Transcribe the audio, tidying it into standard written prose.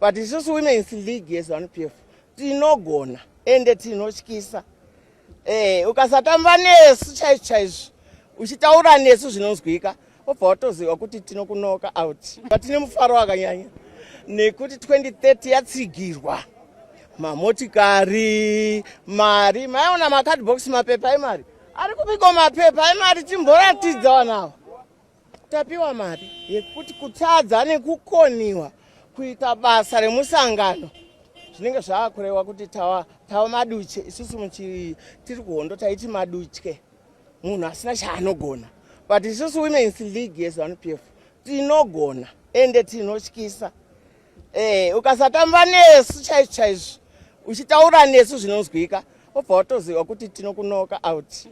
but isusu women's league yeZANU-PF tinogona ende tinotyisa. Ukasatamba nesu chaizvo uchitaura nesu zvinonzwika obva watoziva kuti tinokunoka out. But tine mufaro wakanyanya nekuti 2030 yatsigirwa mamotikari, mari, maiona macardbox mapepa emari ari kupikwa mapepa emari timboratidza wanawo tapiwa mari yekuti kutadza nekukoniwa kuita basa remusangano zvinenge zvaakureva kuti tava maduche. Isusu tiri kuhondo taiti madutye, munhu asina chaanogona. But isusu women's league yeZANU-PF tinogona ende tinotyisa. Ukasatamba nesu chaizvo uchitaura nesu zvinonzwika obva watoziva kuti tinokunoka out.